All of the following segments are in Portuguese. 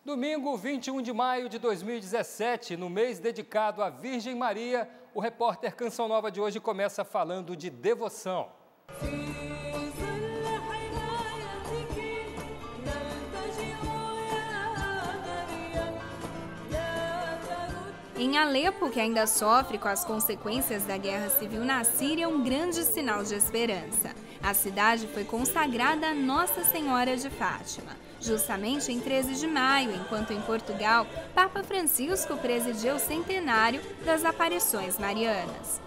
Domingo, 21 de maio de 2017, no mês dedicado à Virgem Maria, o repórter Canção Nova de hoje começa falando de devoção. Em Alepo, que ainda sofre com as consequências da guerra civil na Síria, um grande sinal de esperança. A cidade foi consagrada a Nossa Senhora de Fátima, justamente em 13 de maio, enquanto em Portugal, Papa Francisco presidiu o centenário das aparições marianas.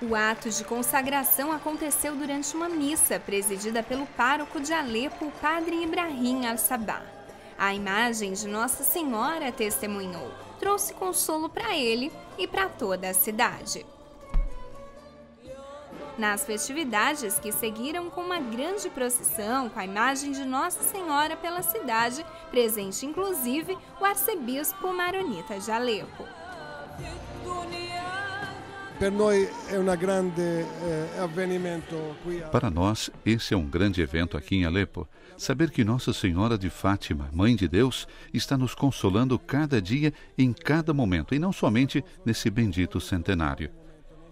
O ato de consagração aconteceu durante uma missa presidida pelo pároco de Alepo, o padre Ibrahim Al-Sabah. A imagem de Nossa Senhora testemunhou, trouxe consolo para ele e para toda a cidade. Nas festividades que seguiram com uma grande procissão com a imagem de Nossa Senhora pela cidade, presente inclusive o arcebispo maronita de Alepo. Para nós, esse é um grande evento aqui em Alepo. Saber que Nossa Senhora de Fátima, Mãe de Deus, está nos consolando cada dia, em cada momento, e não somente nesse bendito centenário.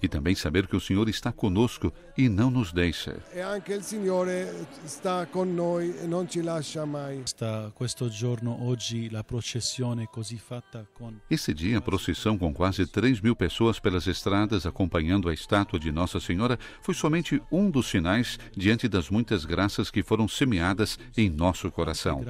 E também saber que o Senhor está conosco e não nos deixa. Esse dia, a procissão com quase 3.000 pessoas pelas estradas acompanhando a estátua de Nossa Senhora foi somente um dos sinais diante das muitas graças que foram semeadas em nosso coração.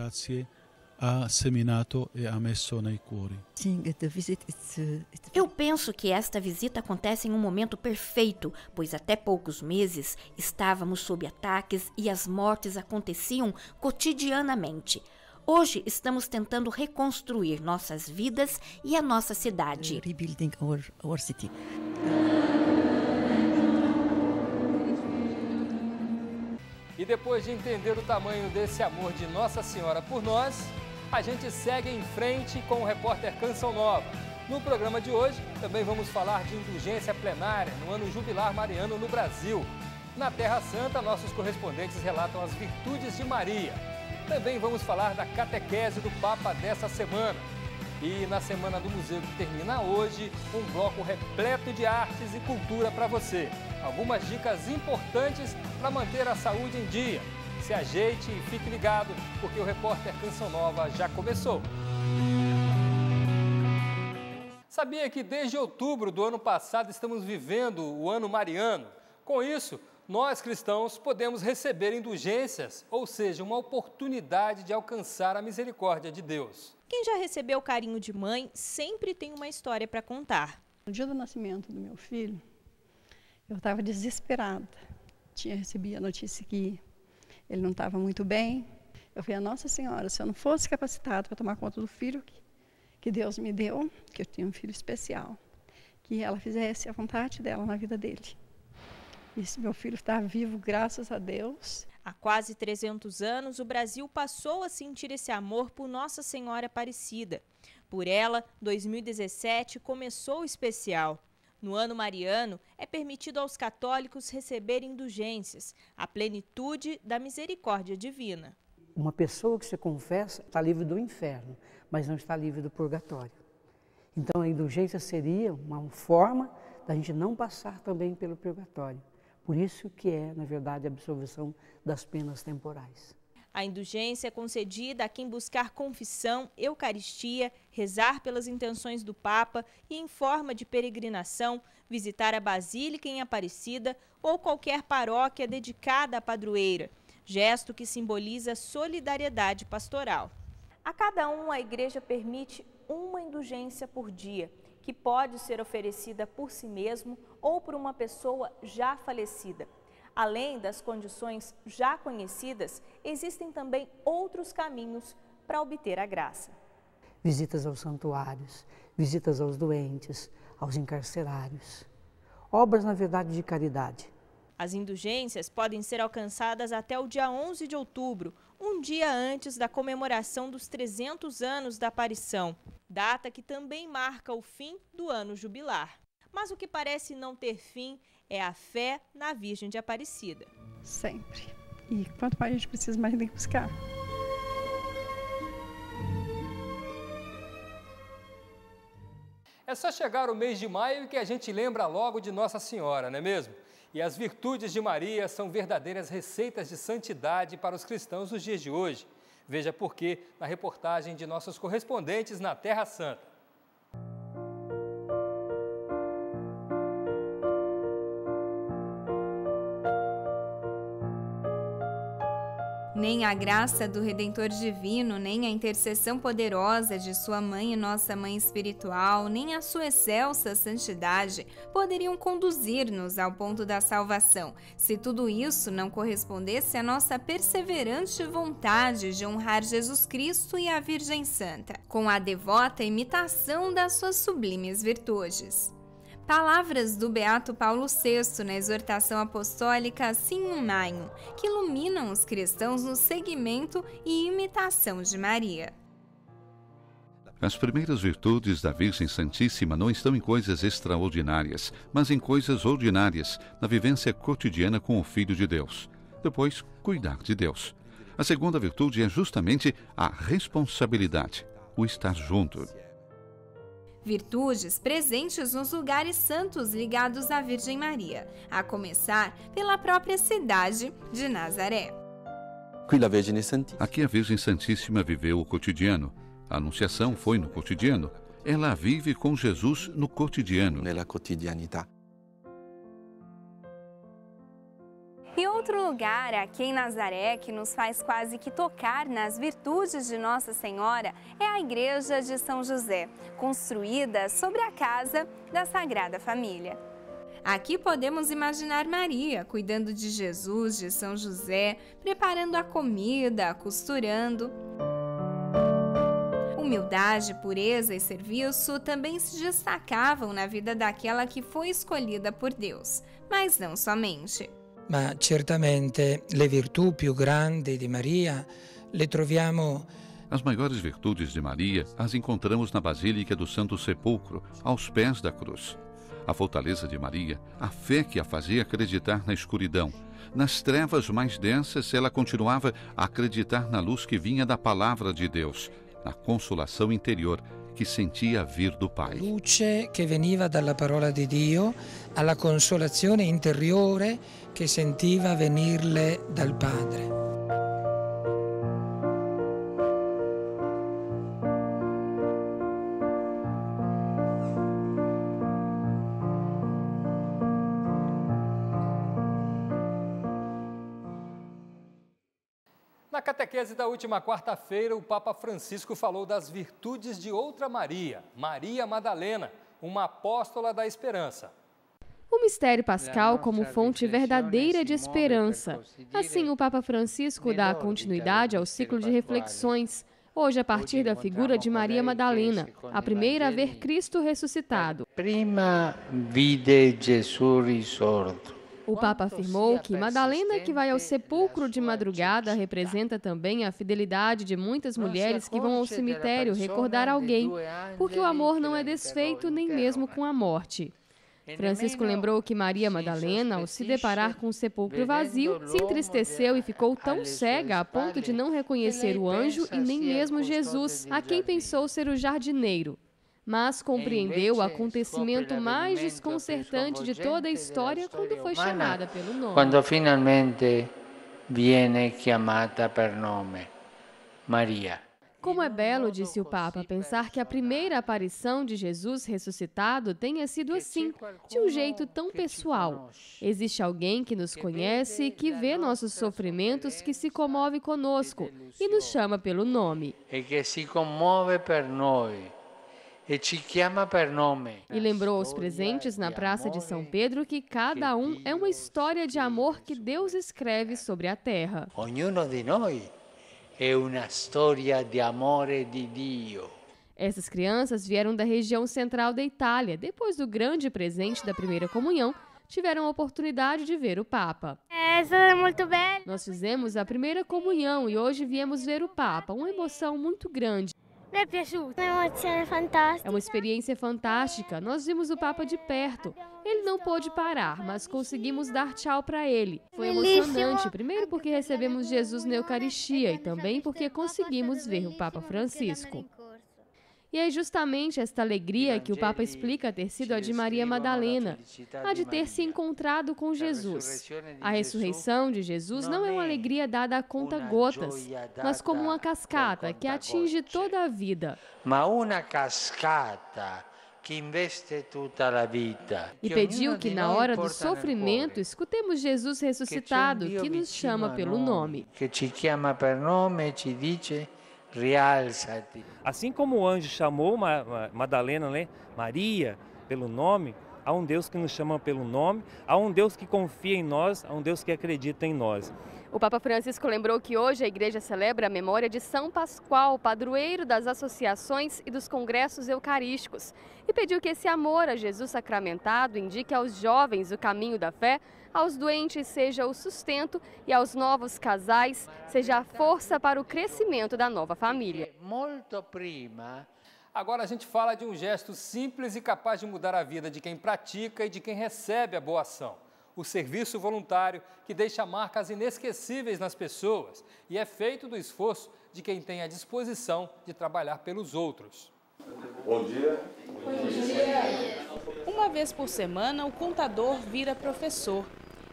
Eu penso que esta visita acontece em um momento perfeito, pois até poucos meses estávamos sob ataques e as mortes aconteciam cotidianamente. Hoje estamos tentando reconstruir nossas vidas e a nossa cidade. E depois de entender o tamanho desse amor de Nossa Senhora por nós, a gente segue em frente com o repórter Canção Nova. No programa de hoje, também vamos falar de indulgência plenária no ano jubilar mariano no Brasil. Na Terra Santa, nossos correspondentes relatam as virtudes de Maria. Também vamos falar da catequese do Papa dessa semana. E na Semana do Museu, que termina hoje, um bloco repleto de artes e cultura para você. Algumas dicas importantes para manter a saúde em dia. Se ajeite e fique ligado, porque o repórter Canção Nova já começou. Sabia que desde outubro do ano passado estamos vivendo o ano mariano? Com isso, nós cristãos podemos receber indulgências, ou seja, uma oportunidade de alcançar a misericórdia de Deus. Quem já recebeu o carinho de mãe sempre tem uma história para contar. No dia do nascimento do meu filho, eu estava desesperada. Recebi a notícia que ele não estava muito bem. Eu falei, Nossa Senhora, se eu não fosse capacitado para tomar conta do filho que Deus me deu, que eu tinha um filho especial, que ela fizesse a vontade dela na vida dele. E esse meu filho está vivo, graças a Deus. Há quase 300 anos, o Brasil passou a sentir esse amor por Nossa Senhora Aparecida. Por ela, 2017 começou especial. No ano mariano, é permitido aos católicos receberem indulgências, a plenitude da misericórdia divina. Uma pessoa que se confessa está livre do inferno, mas não está livre do purgatório. Então a indulgência seria uma forma da gente não passar também pelo purgatório. Por isso que é, na verdade, a absolvição das penas temporais. A indulgência é concedida a quem buscar confissão, eucaristia, rezar pelas intenções do Papa e, em forma de peregrinação, visitar a Basílica em Aparecida ou qualquer paróquia dedicada à padroeira, gesto que simboliza solidariedade pastoral. A cada um, a Igreja permite uma indulgência por dia, que pode ser oferecida por si mesmo ou por uma pessoa já falecida. Além das condições já conhecidas, existem também outros caminhos para obter a graça. Visitas aos santuários, visitas aos doentes, aos encarcerários. Obras, na verdade, de caridade. As indulgências podem ser alcançadas até o dia 11 de outubro, um dia antes da comemoração dos 300 anos da aparição, data que também marca o fim do ano jubilar. Mas o que parece não ter fim é a fé na Virgem de Aparecida. Sempre. E quanto mais a gente precisa, mais a gente tem que buscar. É só chegar o mês de maio que a gente lembra logo de Nossa Senhora, não é mesmo? E as virtudes de Maria são verdadeiras receitas de santidade para os cristãos nos dias de hoje. Veja por quê na reportagem de nossos correspondentes na Terra Santa. Nem a graça do Redentor Divino, nem a intercessão poderosa de sua Mãe e Nossa Mãe Espiritual, nem a sua excelsa santidade poderiam conduzir-nos ao ponto da salvação, se tudo isso não correspondesse à nossa perseverante vontade de honrar Jesus Cristo e a Virgem Santa, com a devota imitação das suas sublimes virtudes. Palavras do Beato Paulo VI na exortação apostólica Signum Maium, que iluminam os cristãos no seguimento e imitação de Maria. As primeiras virtudes da Virgem Santíssima não estão em coisas extraordinárias, mas em coisas ordinárias, na vivência cotidiana com o Filho de Deus. Depois, cuidar de Deus. A segunda virtude é justamente a responsabilidade, o estar junto. Virtudes presentes nos lugares santos ligados à Virgem Maria, a começar pela própria cidade de Nazaré. Aqui a Virgem Santíssima viveu o cotidiano. A Anunciação foi no cotidiano. Ela vive com Jesus no cotidiano. E outro lugar aqui em Nazaré que nos faz quase que tocar nas virtudes de Nossa Senhora é a Igreja de São José, construída sobre a casa da Sagrada Família. Aqui podemos imaginar Maria cuidando de Jesus, de São José, preparando a comida, costurando. Humildade, pureza e serviço também se destacavam na vida daquela que foi escolhida por Deus, mas não somente. Ma certamente le virtù più grandi di Maria le troviamo. As maiores virtudes de Maria as encontramos na Basílica do Santo Sepulcro, aos pés da cruz. A fortaleza de Maria, a fé que a fazia acreditar na escuridão. Nas trevas mais densas, ela continuava a acreditar na luz que vinha da palavra de Deus, na consolação interior que sentia vir do Pai. Luce che veniva dalla parola di Dio, alla consolazione interiore che sentiva venirle dal Padre. Na catequese da última quarta-feira, o Papa Francisco falou das virtudes de outra Maria, Maria Madalena, uma apóstola da esperança. O mistério pascal como fonte verdadeira de esperança. Assim, o Papa Francisco dá continuidade ao ciclo de reflexões, hoje a partir da figura de Maria Madalena, a primeira a ver Cristo ressuscitado. Prima vide Gesù risorto. O Papa afirmou que Madalena, que vai ao sepulcro de madrugada, representa também a fidelidade de muitas mulheres que vão ao cemitério recordar alguém, porque o amor não é desfeito nem mesmo com a morte. Francisco lembrou que Maria Madalena, ao se deparar com o sepulcro vazio, se entristeceu e ficou tão cega a ponto de não reconhecer o anjo e nem mesmo Jesus, a quem pensou ser o jardineiro. Mas compreendeu o acontecimento mais desconcertante de toda a história quando foi chamada pelo nome. Quando finalmente viene chiamata per nome, Maria. Como é belo, disse o Papa, pensar que a primeira aparição de Jesus ressuscitado tenha sido assim, de um jeito tão pessoal. Existe alguém que nos conhece, que vê nossos sofrimentos, que se comove conosco e nos chama pelo nome. E que se comove per noi. E lembrou aos presentes na Praça de São Pedro que cada um é uma história de amor que Deus escreve sobre a terra. Ognuno di noi è una storia di amore di Dio. Essas crianças vieram da região central da Itália. Depois do grande presente da primeira comunhão, tiveram a oportunidade de ver o Papa. Isso é muito belo. Nós fizemos a primeira comunhão e hoje viemos ver o Papa, uma emoção muito grande. É uma experiência fantástica. Nós vimos o Papa de perto. Ele não pôde parar, mas conseguimos dar tchau para ele. Foi emocionante, primeiro porque recebemos Jesus na Eucaristia e também porque conseguimos ver o Papa Francisco. E é justamente esta alegria que o Papa explica ter sido a de Maria Madalena, a de ter se encontrado com Jesus. A ressurreição de Jesus não é uma alegria dada a conta-gotas, mas como uma cascata que atinge toda a vida. Ma una cascata que investe toda a vida. E pediu que na hora do sofrimento escutemos Jesus ressuscitado, que nos chama pelo nome. Que te chama per nome e te dice: realça-te. Assim como o anjo chamou Madalena, né, Maria, pelo nome, há um Deus que nos chama pelo nome, há um Deus que confia em nós, há um Deus que acredita em nós. O Papa Francisco lembrou que hoje a Igreja celebra a memória de São Pascoal, padroeiro das associações e dos congressos eucarísticos, e pediu que esse amor a Jesus sacramentado indique aos jovens o caminho da fé, aos doentes seja o sustento e aos novos casais seja a força para o crescimento da nova família. Agora a gente fala de um gesto simples e capaz de mudar a vida de quem pratica e de quem recebe a boa ação. O serviço voluntário, que deixa marcas inesquecíveis nas pessoas e é feito do esforço de quem tem a disposição de trabalhar pelos outros. Bom dia. Bom dia. Uma vez por semana, o contador vira professor.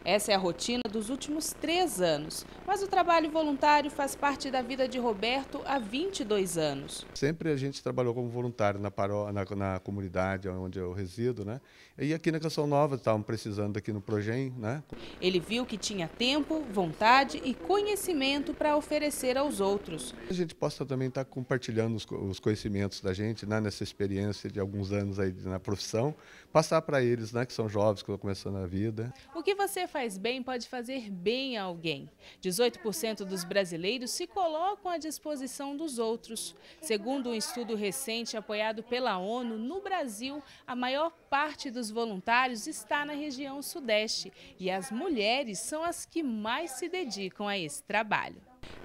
Essa é a rotina dos últimos 3 anos, mas o trabalho voluntário faz parte da vida de Roberto há 22 anos. Sempre a gente trabalhou como voluntário na comunidade onde eu resido, né? E aqui na Canção Nova estavam precisando aqui no Progem, né? Ele viu que tinha tempo, vontade e conhecimento para oferecer aos outros. A gente possa também estar compartilhando os conhecimentos da gente, né? Nessa experiência de alguns anos aí na profissão, passar para eles, né? Que são jovens, que estão começando a vida. O que você faz bem pode fazer bem a alguém. 18% dos brasileiros se colocam à disposição dos outros. Segundo um estudo recente apoiado pela ONU, no Brasil, a maior parte dos voluntários está na região sudeste e as mulheres são as que mais se dedicam a esse trabalho.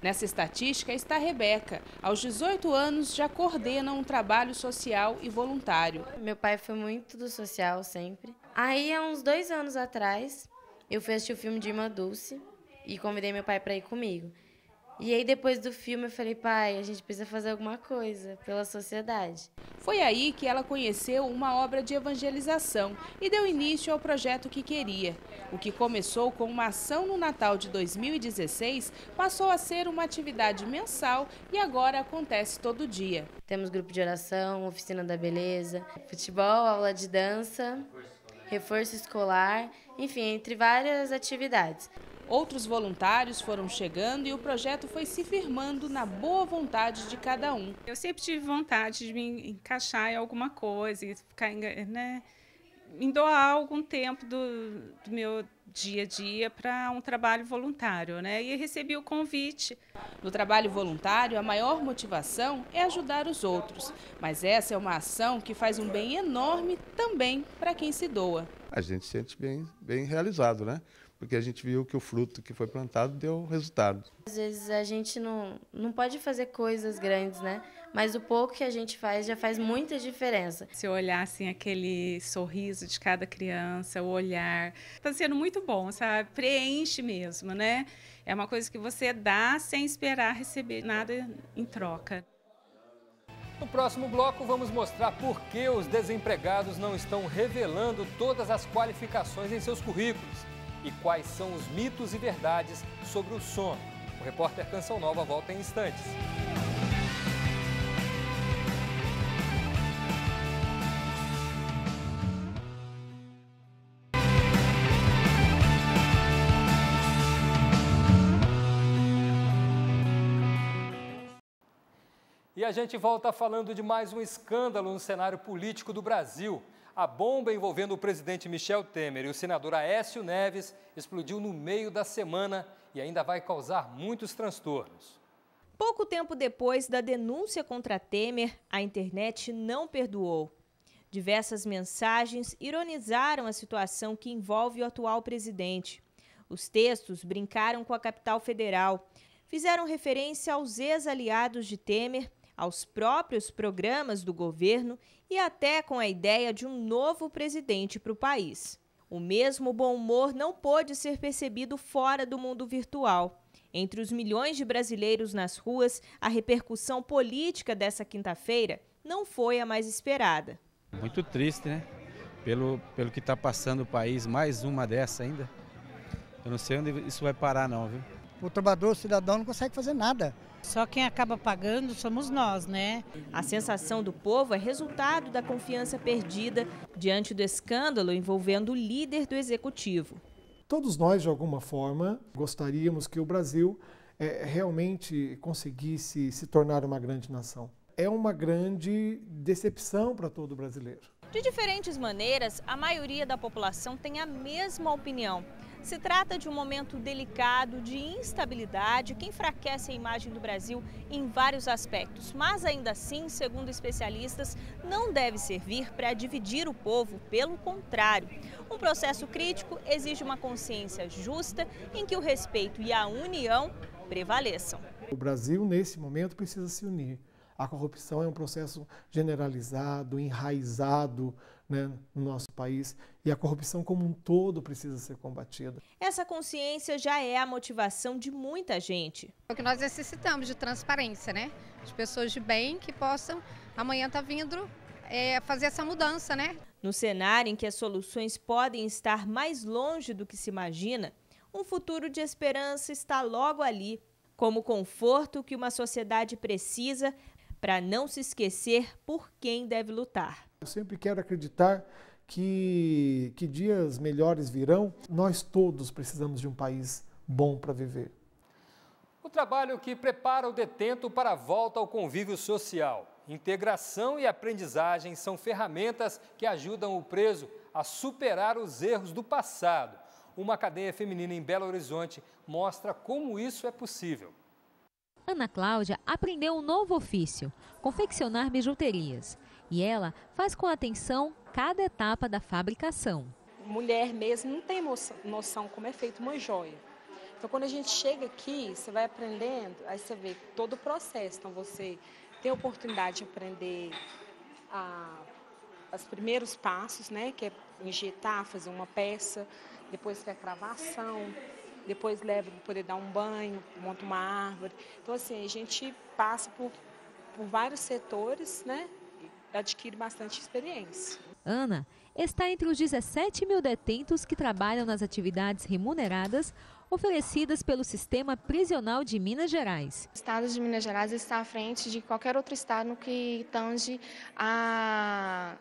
Nessa estatística está a Rebeca. Aos 18 anos já coordena um trabalho social e voluntário. Meu pai foi muito do social sempre. Aí, há uns 2 anos atrás, eu fui assistir o filme de Irmã Dulce e convidei meu pai para ir comigo. E aí, depois do filme, eu falei: pai, a gente precisa fazer alguma coisa pela sociedade. Foi aí que ela conheceu uma obra de evangelização e deu início ao projeto que queria. O que começou com uma ação no Natal de 2016 passou a ser uma atividade mensal e agora acontece todo dia. Temos grupo de oração, oficina da beleza, futebol, aula de dança, reforço escolar, enfim, entre várias atividades. Outros voluntários foram chegando e o projeto foi se firmando na boa vontade de cada um. Eu sempre tive vontade de me encaixar em alguma coisa e ficar, né, em doar algum tempo do meu dia a dia para um trabalho voluntário, né? E recebi o convite. No trabalho voluntário, a maior motivação é ajudar os outros, mas essa é uma ação que faz um bem enorme também para quem se doa. A gente se sente bem realizado, né? Porque a gente viu que o fruto que foi plantado deu resultado. Às vezes a gente não pode fazer coisas grandes, né? Mas o pouco que a gente faz já faz muita diferença. Se olhar assim, aquele sorriso de cada criança, o olhar, está sendo muito bom, sabe? Preenche mesmo, né? É uma coisa que você dá sem esperar receber nada em troca. No próximo bloco, vamos mostrar por que os desempregados não estão revelando todas as qualificações em seus currículos e quais são os mitos e verdades sobre o sono. O repórter Canção Nova volta em instantes. E a gente volta falando de mais um escândalo no cenário político do Brasil. A bomba envolvendo o presidente Michel Temer e o senador Aécio Neves explodiu no meio da semana e ainda vai causar muitos transtornos. Pouco tempo depois da denúncia contra Temer, a internet não perdoou. Diversas mensagens ironizaram a situação que envolve o atual presidente. Os textos brincaram com a capital federal, fizeram referência aos ex-aliados de Temer, aos próprios programas do governo e até com a ideia de um novo presidente para o país. O mesmo bom humor não pôde ser percebido fora do mundo virtual. Entre os milhões de brasileiros nas ruas, a repercussão política dessa quinta-feira não foi a mais esperada. Muito triste, né? Pelo que está passando o país, mais uma dessa ainda. Eu não sei onde isso vai parar não, viu? O trabalhador, o cidadão não consegue fazer nada. Só quem acaba pagando somos nós, né? A sensação do povo é resultado da confiança perdida diante do escândalo envolvendo o líder do executivo. Todos nós, de alguma forma, gostaríamos que o Brasil realmente conseguisse se tornar uma grande nação. É uma grande decepção para todo brasileiro. De diferentes maneiras, a maioria da população tem a mesma opinião. Se trata de um momento delicado de instabilidade que enfraquece a imagem do Brasil em vários aspectos. Mas ainda assim, segundo especialistas, não deve servir para dividir o povo, pelo contrário. Um processo crítico exige uma consciência justa em que o respeito e a união prevaleçam. O Brasil, nesse momento, precisa se unir. A corrupção é um processo generalizado, enraizado, né, no nosso país, e a corrupção como um todo precisa ser combatida. Essa consciência já é a motivação de muita gente. O que nós necessitamos de transparência, né? De pessoas de bem que possam amanhã estar vindo fazer essa mudança, né? No cenário em que as soluções podem estar mais longe do que se imagina, um futuro de esperança está logo ali, como conforto que uma sociedade precisa para não se esquecer por quem deve lutar. Eu sempre quero acreditar que dias melhores virão. Nós todos precisamos de um país bom para viver. O trabalho que prepara o detento para a volta ao convívio social. Integração e aprendizagem são ferramentas que ajudam o preso a superar os erros do passado. Uma cadeia feminina em Belo Horizonte mostra como isso é possível. Ana Cláudia aprendeu um novo ofício, confeccionar bijuterias. E ela faz com atenção cada etapa da fabricação. Mulher mesmo não tem noção como é feito uma joia. Então, quando a gente chega aqui, você vai aprendendo, aí você vê todo o processo. Então, você tem a oportunidade de aprender os primeiros passos, né? Que é injetar, fazer uma peça, depois que é a cravação, depois leva para poder dar um banho, monta uma árvore. Então, assim, a gente passa por vários setores, né? Adquire bastante experiência. Ana está entre os 17 mil detentos que trabalham nas atividades remuneradas oferecidas pelo Sistema Prisional de Minas Gerais. O Estado de Minas Gerais está à frente de qualquer outro estado no que tange a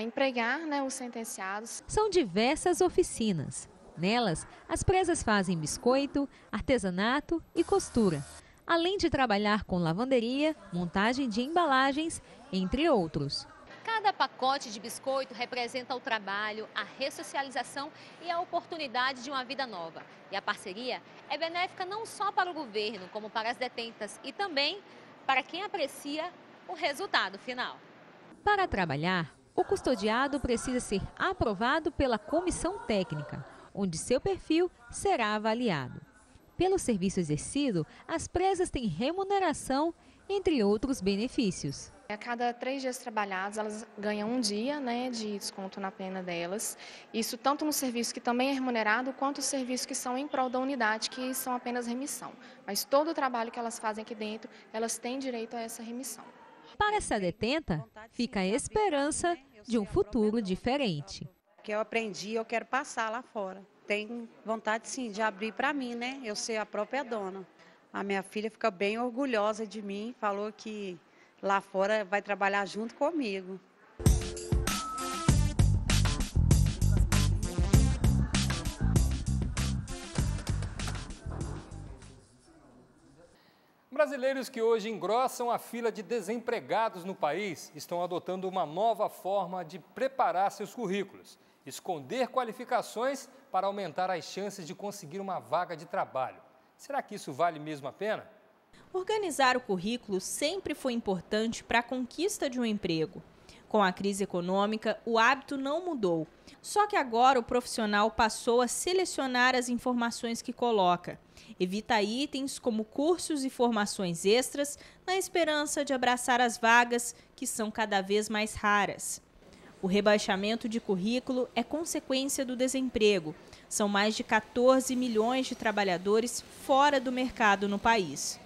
empregar, né, os sentenciados. São diversas oficinas. Nelas, as presas fazem biscoito, artesanato e costura, além de trabalhar com lavanderia, montagem de embalagens, entre outros. Cada pacote de biscoito representa o trabalho, a ressocialização e a oportunidade de uma vida nova. E a parceria é benéfica não só para o governo, como para as detentas e também para quem aprecia o resultado final. Para trabalhar, o custodiado precisa ser aprovado pela comissão técnica, onde seu perfil será avaliado. Pelo serviço exercido, as presas têm remuneração, entre outros benefícios. A cada 3 dias trabalhados, elas ganham um dia, né, de desconto na pena delas. Isso tanto no serviço que também é remunerado, quanto os serviços que são em prol da unidade, que são apenas remissão. Mas todo o trabalho que elas fazem aqui dentro, elas têm direito a essa remissão. Para essa detenta, fica a esperança de um futuro diferente. O que eu aprendi, eu quero passar lá fora. Tenho vontade, sim, de abrir para mim, né? Eu ser a própria dona. A minha filha fica bem orgulhosa de mim, falou que lá fora vai trabalhar junto comigo. Brasileiros que hoje engrossam a fila de desempregados no país estão adotando uma nova forma de preparar seus currículos. Esconder qualificações para aumentar as chances de conseguir uma vaga de trabalho. Será que isso vale mesmo a pena? Organizar o currículo sempre foi importante para a conquista de um emprego. Com a crise econômica, o hábito não mudou. Só que agora o profissional passou a selecionar as informações que coloca. Evita itens como cursos e formações extras, na esperança de abraçar as vagas, que são cada vez mais raras. O rebaixamento de currículo é consequência do desemprego. São mais de 14 milhões de trabalhadores fora do mercado no país.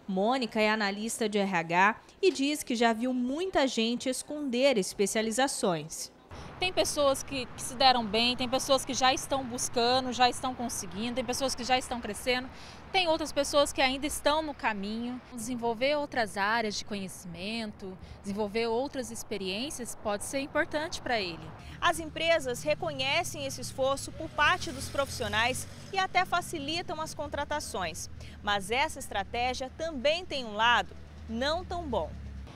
Mônica é analista de RH e diz que já viu muita gente esconder especializações. Tem pessoas que se deram bem, tem pessoas que já estão buscando, já estão conseguindo, tem pessoas que já estão crescendo, tem outras pessoas que ainda estão no caminho. Desenvolver outras áreas de conhecimento, desenvolver outras experiências pode ser importante para ele. As empresas reconhecem esse esforço por parte dos profissionais e até facilitam as contratações. Mas essa estratégia também tem um lado não tão bom.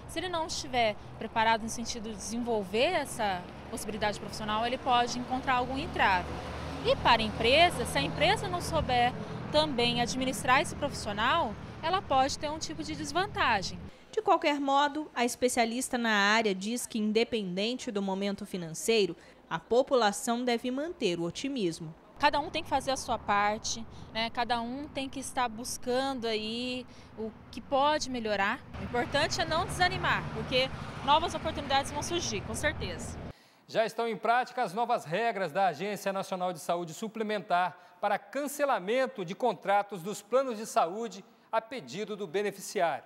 Se ele não estiver preparado no sentido de desenvolver essa possibilidade profissional, ele pode encontrar algum entrave. E para a empresa, se a empresa não souber também administrar esse profissional, ela pode ter um tipo de desvantagem. De qualquer modo, a especialista na área diz que, independente do momento financeiro, a população deve manter o otimismo. Cada um tem que fazer a sua parte, né? Cada um tem que estar buscando aí o que pode melhorar. O importante é não desanimar, porque novas oportunidades vão surgir, com certeza. Já estão em prática as novas regras da Agência Nacional de Saúde Suplementar para cancelamento de contratos dos planos de saúde a pedido do beneficiário.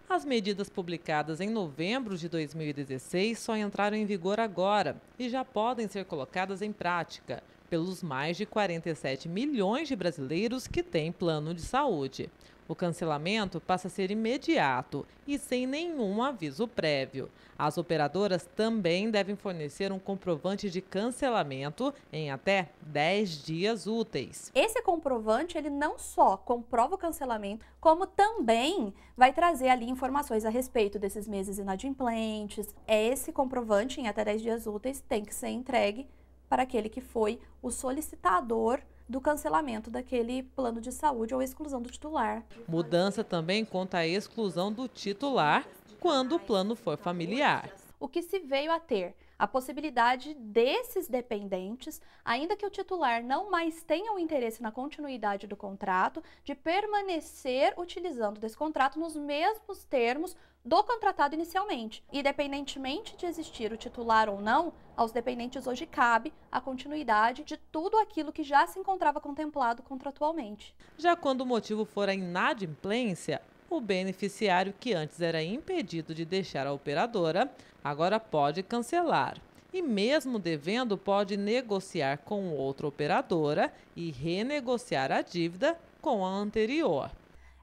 As medidas publicadas em novembro de 2016 só entraram em vigor agora e já podem ser colocadas em prática pelos mais de 47 milhões de brasileiros que têm plano de saúde. O cancelamento passa a ser imediato e sem nenhum aviso prévio. As operadoras também devem fornecer um comprovante de cancelamento em até 10 dias úteis. Esse comprovante, ele não só comprova o cancelamento, como também vai trazer ali informações a respeito desses meses inadimplentes. Esse comprovante, em até 10 dias úteis, tem que ser entregue para aquele que foi o solicitador do cancelamento daquele plano de saúde ou exclusão do titular. Mudança também conta a exclusão do titular quando o plano for familiar. O que se veio a ter? A possibilidade desses dependentes, ainda que o titular não mais tenha o interesse na continuidade do contrato, de permanecer utilizando desse contrato nos mesmos termos do contratado inicialmente. Independentemente de existir o titular ou não, aos dependentes hoje cabe a continuidade de tudo aquilo que já se encontrava contemplado contratualmente. Já quando o motivo for a inadimplência, o beneficiário que antes era impedido de deixar a operadora, agora pode cancelar. E mesmo devendo, pode negociar com outra operadora e renegociar a dívida com a anterior.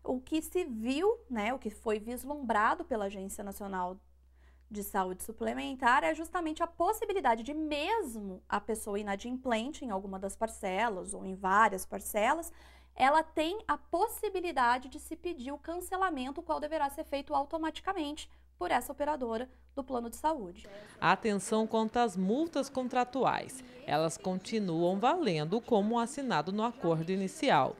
O que se viu, o que foi vislumbrado pela Agência Nacional de Saúde Suplementar é justamente a possibilidade de, mesmo a pessoa inadimplente em alguma das parcelas ou em várias parcelas, ela tem a possibilidade de se pedir o cancelamento, o qual deverá ser feito automaticamente por essa operadora do plano de saúde. Atenção quanto às multas contratuais. Elas continuam valendo como assinado no acordo inicial.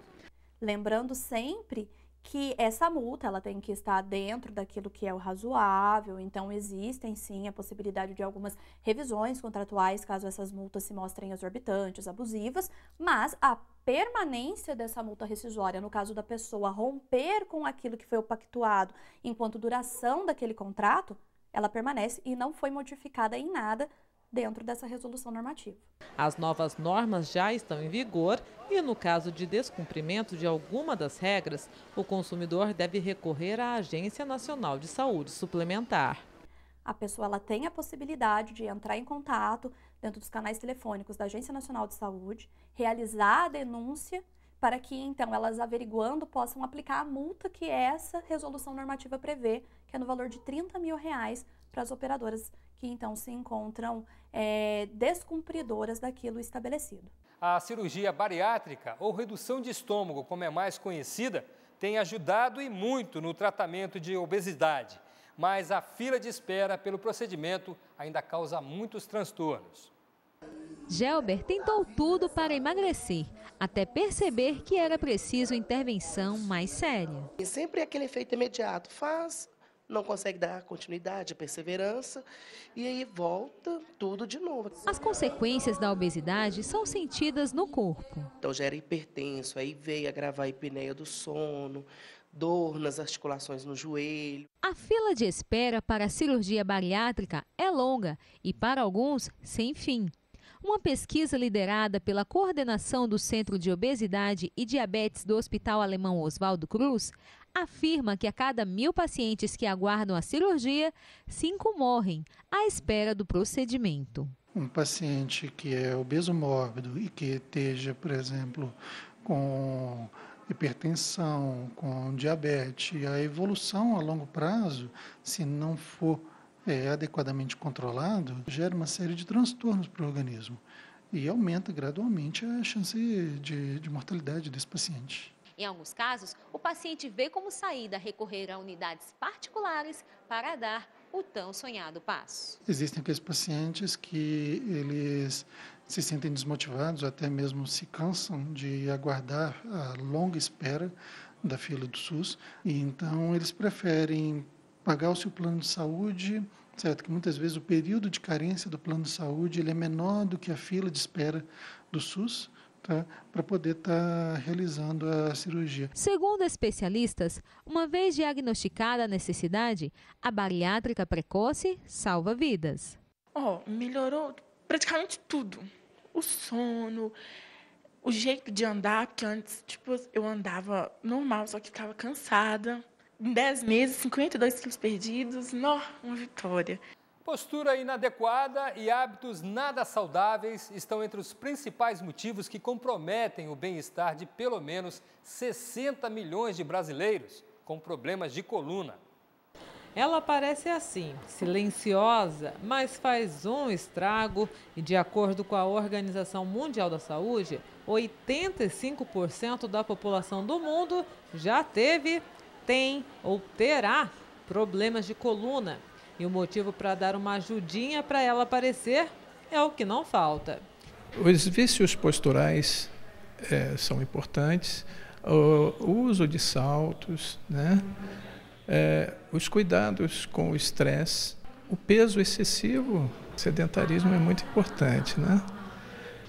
Lembrando sempre que essa multa ela tem que estar dentro daquilo que é o razoável, então existem sim a possibilidade de algumas revisões contratuais, caso essas multas se mostrem exorbitantes, abusivas, mas a permanência dessa multa rescisória, no caso da pessoa romper com aquilo que foi pactuado enquanto duração daquele contrato, ela permanece e não foi modificada em nada dentro dessa resolução normativa. As novas normas já estão em vigor e, no caso de descumprimento de alguma das regras, o consumidor deve recorrer à Agência Nacional de Saúde Suplementar. A pessoa ela tem a possibilidade de entrar em contato dentro dos canais telefônicos da Agência Nacional de Saúde, realizar a denúncia para que, então, elas averiguando possam aplicar a multa que essa resolução normativa prevê, que é no valor de R$30 mil para as operadoras que, então, se encontram descumpridoras daquilo estabelecido. A cirurgia bariátrica, ou redução de estômago, como é mais conhecida, tem ajudado e muito no tratamento de obesidade, mas a fila de espera pelo procedimento ainda causa muitos transtornos. Gelber tentou tudo para emagrecer, até perceber que era preciso intervenção mais séria. E sempre aquele efeito imediato, faz, não consegue dar continuidade, a perseverança, e aí volta tudo de novo. As consequências da obesidade são sentidas no corpo. Então gera hipertenso, aí veio agravar a apneia do sono, dor nas articulações no joelho. A fila de espera para a cirurgia bariátrica é longa e, para alguns, sem fim. Uma pesquisa liderada pela coordenação do Centro de Obesidade e Diabetes do Hospital Alemão Oswaldo Cruz afirma que a cada 1000 pacientes que aguardam a cirurgia, 5 morrem à espera do procedimento. Um paciente que é obeso mórbido e que esteja, por exemplo, com hipertensão, com diabetes, a evolução a longo prazo, se não for adequadamente controlado, gera uma série de transtornos para o organismo e aumenta gradualmente a chance de mortalidade desse paciente. Em alguns casos, o paciente vê como saída recorrer a unidades particulares para dar o tão sonhado passo. Existem aqueles pacientes que eles se sentem desmotivados, até mesmo se cansam de aguardar a longa espera da fila do SUS, e então eles preferem pagar o seu plano de saúde, certo? Que muitas vezes o período de carência do plano de saúde ele é menor do que a fila de espera do SUS, tá? Para poder estar realizando a cirurgia. Segundo especialistas, uma vez diagnosticada a necessidade, a bariátrica precoce salva vidas. Melhorou praticamente tudo. O sono, o jeito de andar, porque antes eu andava normal, só que ficava cansada. Em 10 meses, 52 quilos perdidos, uma vitória. Postura inadequada e hábitos nada saudáveis estão entre os principais motivos que comprometem o bem-estar de pelo menos 60 milhões de brasileiros com problemas de coluna. Ela parece assim, silenciosa, mas faz um estrago e, de acordo com a Organização Mundial da Saúde, 85% da população do mundo já teve, tem ou terá problemas de coluna. E o motivo para dar uma ajudinha para ela aparecer é o que não falta. Os vícios posturais são importantes, o uso de saltos, né? Os cuidados com o estresse, o peso excessivo, o sedentarismo é muito importante, né?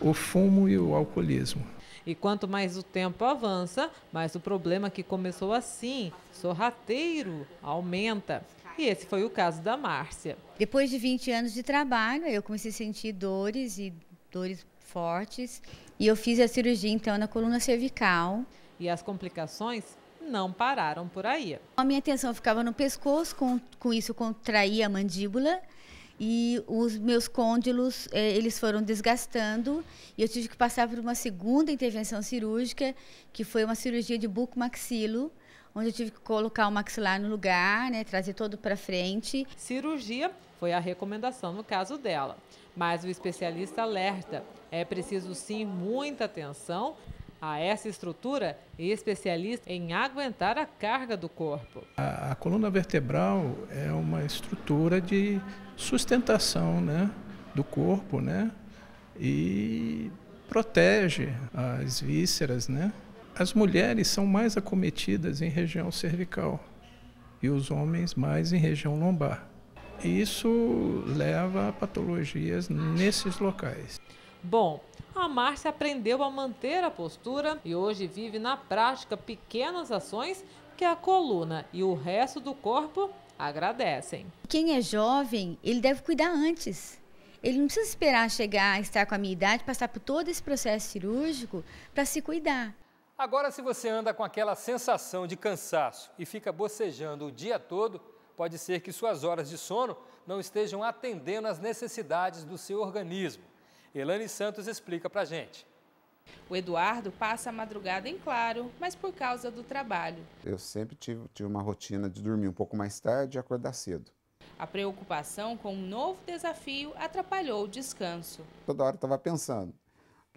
O fumo e o alcoolismo. E quanto mais o tempo avança, mais o problema que começou assim, sorrateiro, aumenta. E esse foi o caso da Márcia. Depois de 20 anos de trabalho, eu comecei a sentir dores fortes. E eu fiz a cirurgia, então, na coluna cervical. E as complicações não pararam por aí. A minha atenção ficava no pescoço, com isso contraía a mandíbula. E os meus côndilos, eles foram desgastando. E eu tive que passar por uma segunda intervenção cirúrgica, que foi uma cirurgia de bucomaxilo, onde eu tive que colocar o maxilar no lugar, né, trazer todo para frente. Cirurgia foi a recomendação no caso dela, mas o especialista alerta, é preciso sim muita atenção a essa estrutura e especialista em aguentar a carga do corpo. A coluna vertebral é uma estrutura de sustentação, né, do corpo, né, e protege as vísceras, né. As mulheres são mais acometidas em região cervical e os homens mais em região lombar. Isso leva a patologias nesses locais. Bom, a Márcia aprendeu a manter a postura e hoje vive na prática pequenas ações que a coluna e o resto do corpo agradecem. Quem é jovem, ele deve cuidar antes. Ele não precisa esperar chegar a estar com a minha idade, passar por todo esse processo cirúrgico para se cuidar. Agora, se você anda com aquela sensação de cansaço e fica bocejando o dia todo, pode ser que suas horas de sono não estejam atendendo às necessidades do seu organismo. Elane Santos explica pra gente. O Eduardo passa a madrugada em claro, mas por causa do trabalho. Eu sempre tive uma rotina de dormir um pouco mais tarde e acordar cedo. A preocupação com um novo desafio atrapalhou o descanso. Toda hora eu estava pensando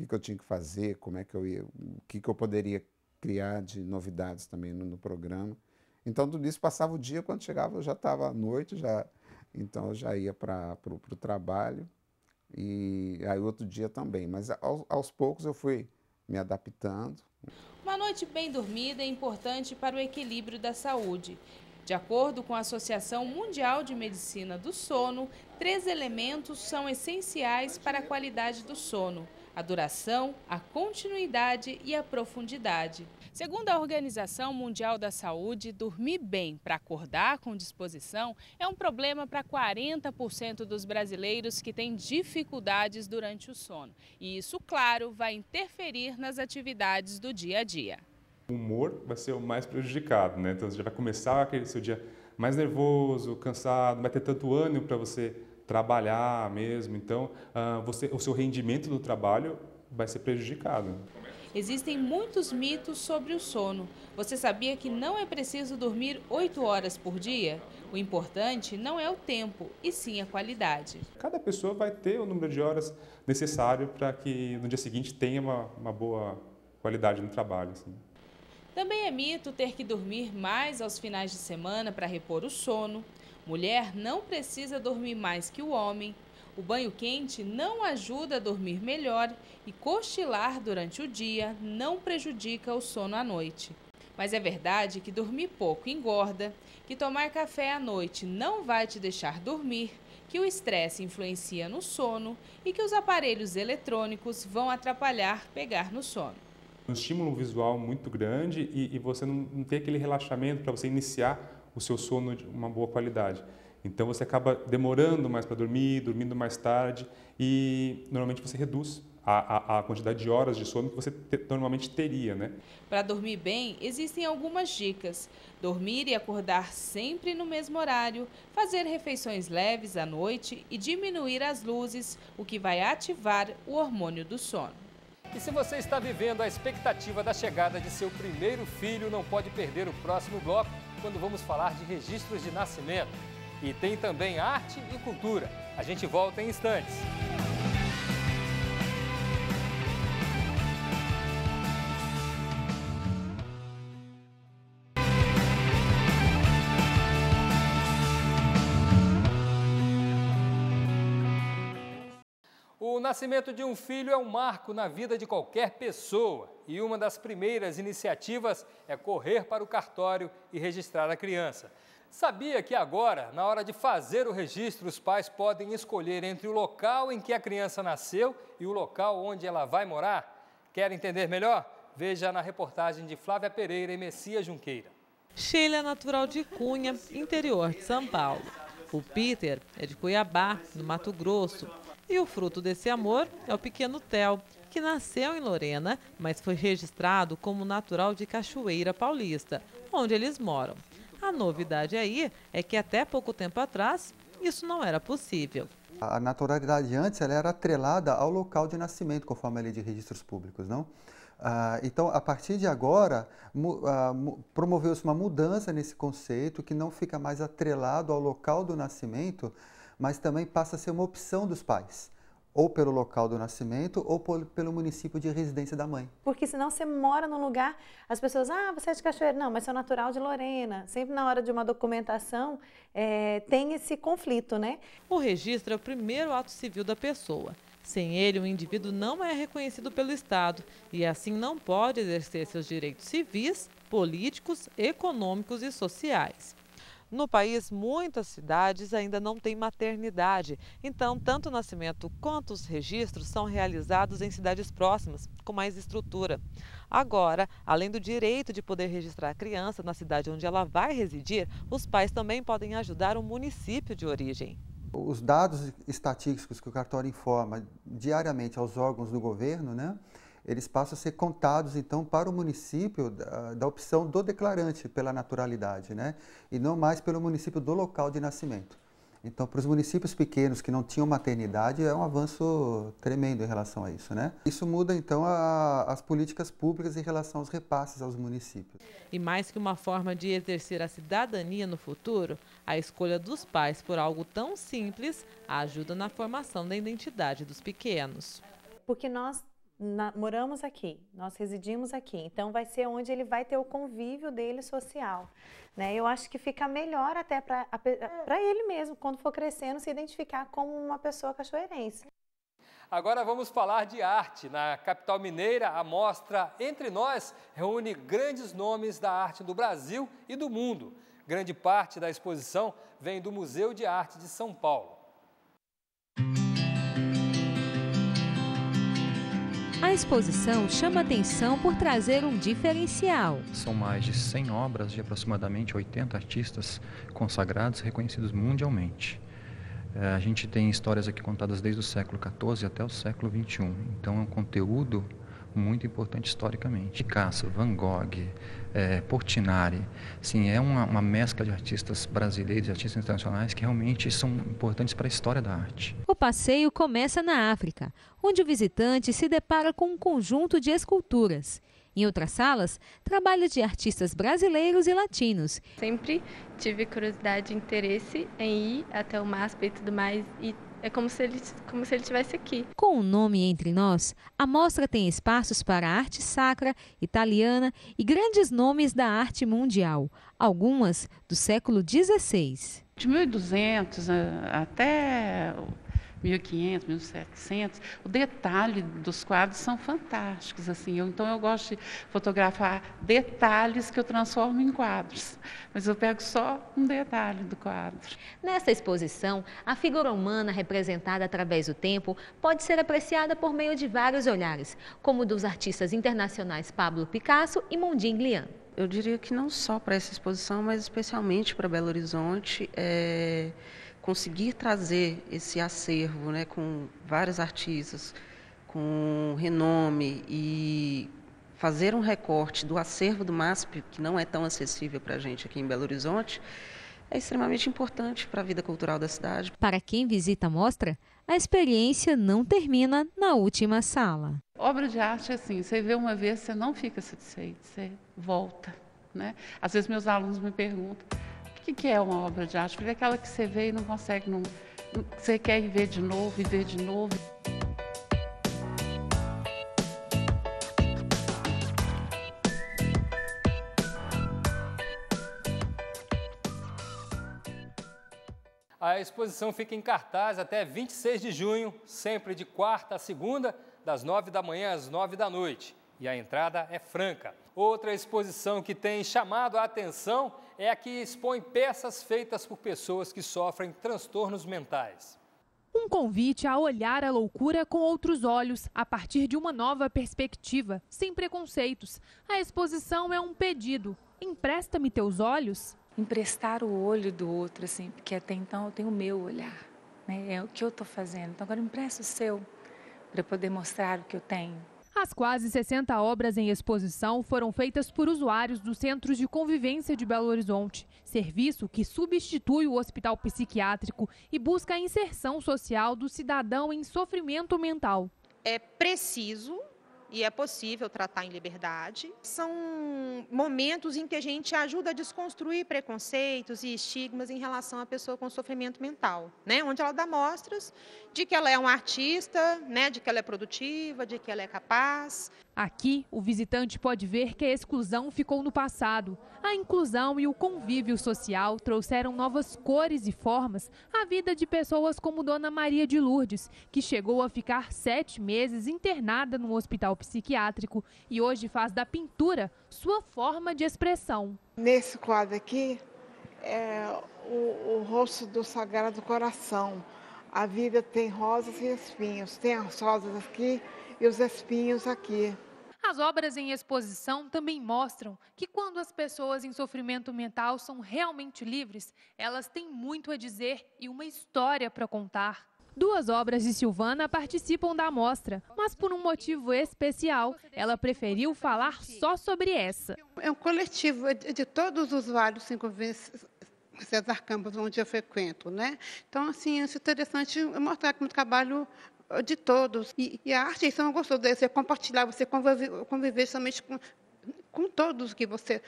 o que eu tinha que fazer, como é que eu ia, o que eu poderia criar de novidades também no programa. Então tudo isso passava o dia, quando chegava eu já estava à noite, então eu já ia para o trabalho. E aí outro dia também, mas aos poucos eu fui me adaptando. Uma noite bem dormida é importante para o equilíbrio da saúde. De acordo com a Associação Mundial de Medicina do Sono, 3 elementos são essenciais para a qualidade do sono: a duração, a continuidade e a profundidade. Segundo a Organização Mundial da Saúde, dormir bem para acordar com disposição é um problema para 40% dos brasileiros que têm dificuldades durante o sono. E isso, claro, vai interferir nas atividades do dia a dia. O humor vai ser o mais prejudicado, né? Então você já vai começar aquele seu dia mais nervoso, cansado, não vai ter tanto ânimo para você trabalhar mesmo. Então o seu rendimento do trabalho vai ser prejudicado. Existem muitos mitos sobre o sono. Você sabia que não é preciso dormir 8 horas por dia? O importante não é o tempo, e sim a qualidade. Cada pessoa vai ter o número de horas necessário para que no dia seguinte tenha uma boa qualidade no trabalho. Assim. Também é mito ter que dormir mais aos finais de semana para repor o sono. Mulher não precisa dormir mais que o homem. O banho quente não ajuda a dormir melhor e cochilar durante o dia não prejudica o sono à noite. Mas é verdade que dormir pouco engorda, que tomar café à noite não vai te deixar dormir, que o estresse influencia no sono e que os aparelhos eletrônicos vão atrapalhar pegar no sono. Um estímulo visual muito grande e você não tem aquele relaxamento para você iniciar o seu sono de uma boa qualidade. Então você acaba demorando mais para dormir, dormindo mais tarde e normalmente você reduz a quantidade de horas de sono que você normalmente teria, né? Para dormir bem, existem algumas dicas. Dormir e acordar sempre no mesmo horário, fazer refeições leves à noite e diminuir as luzes, o que vai ativar o hormônio do sono. E se você está vivendo a expectativa da chegada de seu primeiro filho, não pode perder o próximo bloco, quando vamos falar de registros de nascimento. E tem também arte e cultura. A gente volta em instantes. O nascimento de um filho é um marco na vida de qualquer pessoa e uma das primeiras iniciativas é correr para o cartório e registrar a criança. Sabia que agora, na hora de fazer o registro, os pais podem escolher entre o local em que a criança nasceu e o local onde ela vai morar? Quer entender melhor? Veja na reportagem de Flávia Pereira e Messias Junqueira. Sheila é natural de Cunha, interior de São Paulo. O Peter é de Cuiabá, no Mato Grosso. E o fruto desse amor é o pequeno Theo, que nasceu em Lorena, mas foi registrado como natural de Cachoeira Paulista, onde eles moram. A novidade aí é que até pouco tempo atrás isso não era possível. A naturalidade antes ela era atrelada ao local de nascimento, conforme a lei de registros públicos, não? Então, a partir de agora, promoveu-se uma mudança nesse conceito que não fica mais atrelado ao local do nascimento, mas também passa a ser uma opção dos pais, ou pelo local do nascimento ou pelo município de residência da mãe. Porque senão você mora num lugar, as pessoas, você é de Cachoeira, não, mas sou natural de Lorena. Sempre na hora de uma documentação tem esse conflito, né? O registro é o primeiro ato civil da pessoa. Sem ele, o indivíduo não é reconhecido pelo Estado e assim não pode exercer seus direitos civis, políticos, econômicos e sociais. No país, muitas cidades ainda não têm maternidade, então tanto o nascimento quanto os registros são realizados em cidades próximas, com mais estrutura. Agora, além do direito de poder registrar a criança na cidade onde ela vai residir, os pais também podem ajudar o município de origem. Os dados estatísticos que o cartório informa diariamente aos órgãos do governo, né? Eles passam a ser contados, então, para o município da opção do declarante pela naturalidade, né? E não mais pelo município do local de nascimento. Então, para os municípios pequenos que não tinham maternidade, é um avanço tremendo em relação a isso, né? Isso muda, então, as políticas públicas em relação aos repasses aos municípios. E mais que uma forma de exercer a cidadania no futuro, a escolha dos pais por algo tão simples ajuda na formação da identidade dos pequenos. Porque nós moramos aqui, nós residimos aqui, então vai ser onde ele vai ter o convívio dele social, né? Eu acho que fica melhor até para ele mesmo, quando for crescendo, se identificar como uma pessoa cachoeirense. Agora vamos falar de arte. Na capital mineira, a mostra Entre Nós reúne grandes nomes da arte do Brasil e do mundo. Grande parte da exposição vem do Museu de Arte de São Paulo. A exposição chama atenção por trazer um diferencial. São mais de 100 obras de aproximadamente 80 artistas consagrados e reconhecidos mundialmente. A gente tem histórias aqui contadas desde o século XIV até o século XXI. Então é um conteúdo muito importante historicamente. Picasso, Van Gogh, Portinari, sim, é uma mescla de artistas brasileiros e artistas internacionais que realmente são importantes para a história da arte. O passeio começa na África, onde o visitante se depara com um conjunto de esculturas. Em outras salas, trabalhos de artistas brasileiros e latinos. Sempre tive curiosidade e interesse em ir até o MASP e tudo mais, e é como se ele estivesse aqui. Com o nome Entre Nós, a mostra tem espaços para arte sacra, italiana e grandes nomes da arte mundial, algumas do século XVI. De 1200 até 1500, 1700, o detalhe dos quadros são fantásticos, assim. Então eu gosto de fotografar detalhes que eu transformo em quadros, mas eu pego só um detalhe do quadro. Nesta exposição, a figura humana representada através do tempo pode ser apreciada por meio de vários olhares, como o dos artistas internacionais Pablo Picasso e Mondin. Eu diria que não só para essa exposição, mas especialmente para Belo Horizonte, conseguir trazer esse acervo, né, com vários artistas, com renome, e fazer um recorte do acervo do MASP, que não é tão acessível para a gente aqui em Belo Horizonte, é extremamente importante para a vida cultural da cidade. Para quem visita a mostra, a experiência não termina na última sala. Obra de arte é assim, você vê uma vez, você não fica satisfeito, você volta, né? Às vezes meus alunos me perguntam: o que é uma obra de arte? Porque é aquela que você vê e não consegue, você quer ir ver de novo e ver de novo. A exposição fica em cartaz até 26 de junho, sempre de quarta a segunda, das 9 da manhã às 9 da noite. E a entrada é franca. Outra exposição que tem chamado a atenção é a que expõe peças feitas por pessoas que sofrem transtornos mentais. Um convite a olhar a loucura com outros olhos, a partir de uma nova perspectiva, sem preconceitos. A exposição é um pedido. Empresta-me teus olhos? Emprestar o olho do outro, assim, porque até então eu tenho o meu olhar, né? É o que eu estou fazendo. Então agora empresta o seu, para poder mostrar o que eu tenho. As quase 60 obras em exposição foram feitas por usuários dos Centros de Convivência de Belo Horizonte, serviço que substitui o hospital psiquiátrico e busca a inserção social do cidadão em sofrimento mental. É preciso e é possível tratar em liberdade. São momentos em que a gente ajuda a desconstruir preconceitos e estigmas em relação à pessoa com sofrimento mental, né? Onde ela dá mostras de que ela é uma artista, né? De que ela é produtiva, de que ela é capaz. Aqui, o visitante pode ver que a exclusão ficou no passado. A inclusão e o convívio social trouxeram novas cores e formas à vida de pessoas como Dona Maria de Lourdes, que chegou a ficar 7 meses internada no hospital psiquiátrico e hoje faz da pintura sua forma de expressão. Nesse quadro aqui é o rosto do Sagrado Coração. A vida tem rosas e espinhos. Tem as rosas aqui e os espinhos aqui. As obras em exposição também mostram que quando as pessoas em sofrimento mental são realmente livres, elas têm muito a dizer e uma história para contar. 2 obras de Silvana participam da mostra, mas por um motivo especial, ela preferiu falar só sobre essa. É um coletivo de todos os usuários César Campos, onde eu frequento, né? Então, assim, é interessante mostrar que o trabalho de todos. E a arte, isso é um gostoso, você compartilhar, você conviver somente com todos que você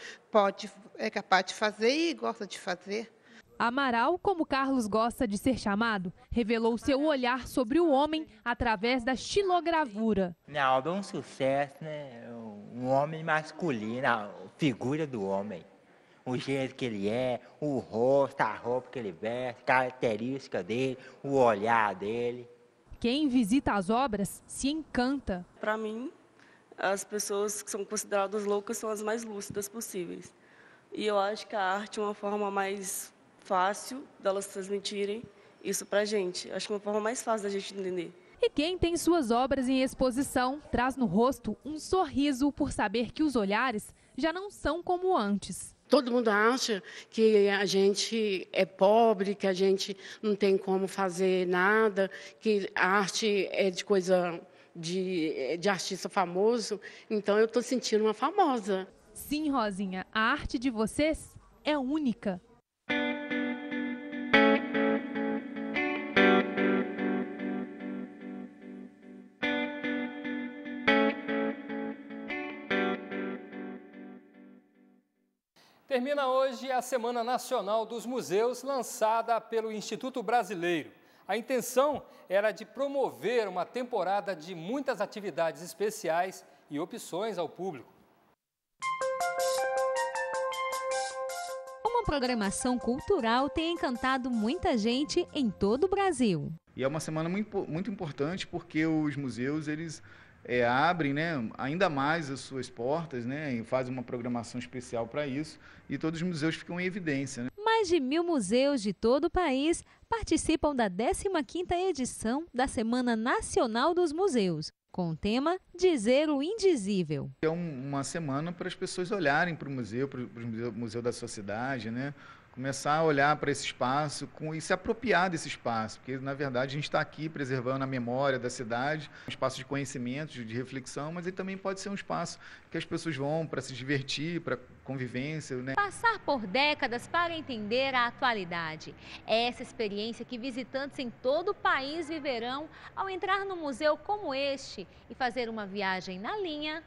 é capaz de fazer e gosta de fazer. Amaral, como Carlos gosta de ser chamado, revelou seu olhar sobre o homem através da xilogravura. Minha obra é um sucesso, né? Um homem masculino, a figura do homem. O jeito que ele é, o rosto, a roupa que ele veste, característica dele, o olhar dele. Quem visita as obras se encanta. Para mim, as pessoas que são consideradas loucas são as mais lúcidas possíveis. E eu acho que a arte é uma forma mais fácil delas transmitirem isso pra gente. Acho que é uma forma mais fácil da gente entender. E quem tem suas obras em exposição traz no rosto um sorriso por saber que os olhares já não são como antes. Todo mundo acha que a gente é pobre, que a gente não tem como fazer nada, que a arte é de coisa de artista famoso. Então eu estou sentindo uma famosa. Sim, Rosinha, a arte de vocês é única. Termina hoje a Semana Nacional dos Museus, lançada pelo Instituto Brasileiro. A intenção era de promover uma temporada de muitas atividades especiais e opções ao público. Uma programação cultural tem encantado muita gente em todo o Brasil. E é uma semana muito importante porque os museus, eles abrem, né, ainda mais as suas portas, né, e fazem uma programação especial para isso, e todos os museus ficam em evidência, né? Mais de 1000 museus de todo o país participam da 15ª edição da Semana Nacional dos Museus, com o tema Dizer o Indizível. É uma semana para as pessoas olharem para o museu da sua cidade, né? Começar a olhar para esse espaço e se apropriar desse espaço, porque, na verdade, a gente está aqui preservando a memória da cidade, um espaço de conhecimento, de reflexão, mas ele também pode ser um espaço que as pessoas vão para se divertir, para convivência, né? Passar por décadas para entender a atualidade. É essa experiência que visitantes em todo o país viverão ao entrar num museu como este e fazer uma viagem na linha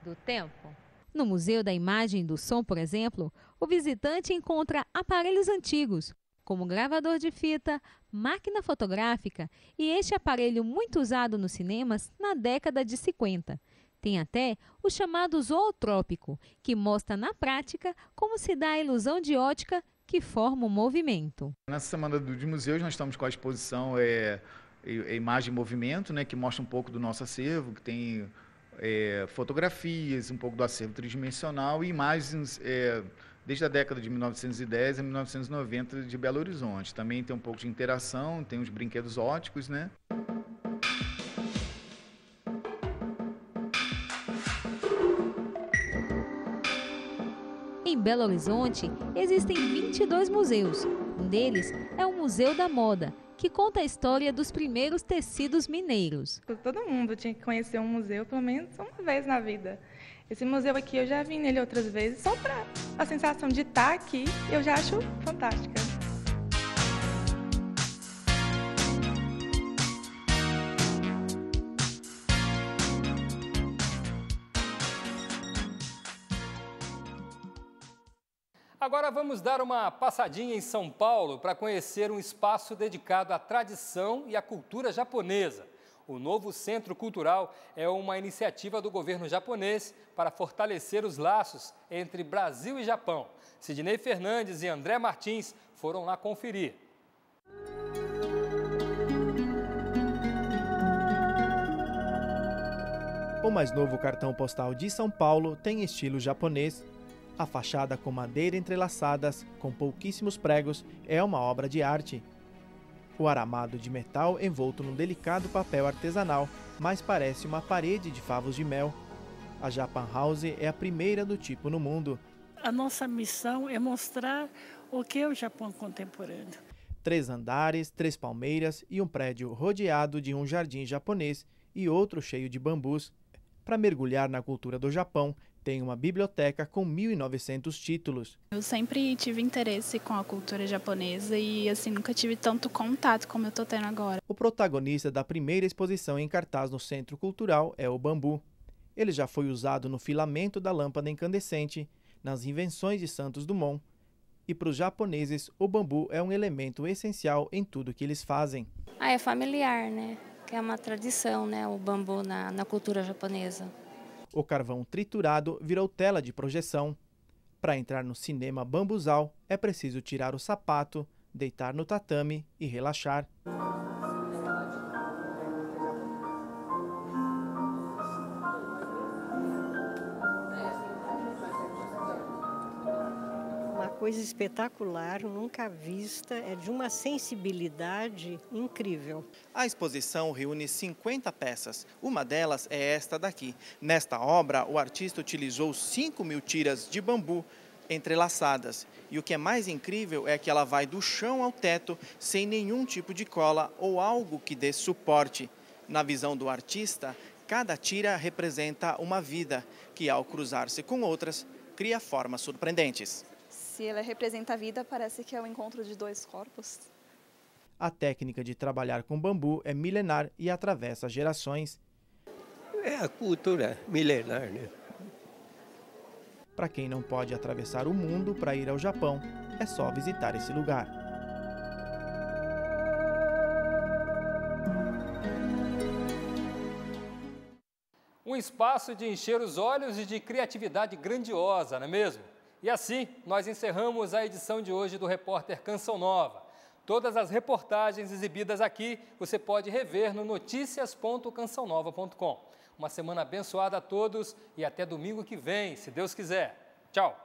do tempo. No Museu da Imagem e do Som, por exemplo, o visitante encontra aparelhos antigos, como gravador de fita, máquina fotográfica e este aparelho muito usado nos cinemas na década de 50. Tem até o chamado zootrópico, que mostra na prática como se dá a ilusão de ótica que forma o movimento. Nessa Semana dos Museus nós estamos com a exposição Imagem e Movimento, né, que mostra um pouco do nosso acervo, que tem fotografias, um pouco do acervo tridimensional e imagens desde a década de 1910 a 1990 de Belo Horizonte. Também tem um pouco de interação, tem os brinquedos óticos, né? Em Belo Horizonte, existem 22 museus. Um deles é o Museu da Moda, que conta a história dos primeiros tecidos mineiros. Todo mundo tinha que conhecer um museu pelo menos uma vez na vida. Esse museu aqui eu já vim nele outras vezes, só para a sensação de estar aqui, eu já acho fantástica. Agora vamos dar uma passadinha em São Paulo para conhecer um espaço dedicado à tradição e à cultura japonesa. O novo Centro Cultural é uma iniciativa do governo japonês para fortalecer os laços entre Brasil e Japão. Sidney Fernandes e André Martins foram lá conferir. O mais novo cartão postal de São Paulo tem estilo japonês. A fachada com madeira entrelaçadas, com pouquíssimos pregos, é uma obra de arte. O aramado de metal envolto num delicado papel artesanal, mas parece uma parede de favos de mel. A Japan House é a primeira do tipo no mundo. A nossa missão é mostrar o que é o Japão contemporâneo. 3 andares, 3 palmeiras e um prédio rodeado de um jardim japonês e outro cheio de bambus. Para mergulhar na cultura do Japão, tem uma biblioteca com 1.900 títulos. Eu sempre tive interesse com a cultura japonesa e assim nunca tive tanto contato como eu estou tendo agora. O protagonista da primeira exposição em cartaz no Centro Cultural é o bambu. Ele já foi usado no filamento da lâmpada incandescente, nas invenções de Santos Dumont. E para os japoneses, o bambu é um elemento essencial em tudo que eles fazem. É familiar, né? Que é uma tradição, né? O bambu na cultura japonesa. O carvão triturado virou tela de projeção. Para entrar no cinema bambuzal, é preciso tirar o sapato, deitar no tatame e relaxar. coisa espetacular, nunca vista, é de uma sensibilidade incrível. A exposição reúne 50 peças, uma delas é esta daqui. Nesta obra, o artista utilizou 5.000 tiras de bambu entrelaçadas. E o que é mais incrível é que ela vai do chão ao teto sem nenhum tipo de cola ou algo que dê suporte. Na visão do artista, cada tira representa uma vida que, ao cruzar-se com outras, cria formas surpreendentes. Se ela representa a vida, parece que é o encontro de dois corpos. A técnica de trabalhar com bambu é milenar e atravessa gerações. É a cultura milenar, né? Para quem não pode atravessar o mundo para ir ao Japão, é só visitar esse lugar. Um espaço de encher os olhos e de criatividade grandiosa, não é mesmo? E assim, nós encerramos a edição de hoje do Repórter Canção Nova. Todas as reportagens exibidas aqui você pode rever no noticias.cançãonova.com. Uma semana abençoada a todos e até domingo que vem, se Deus quiser. Tchau!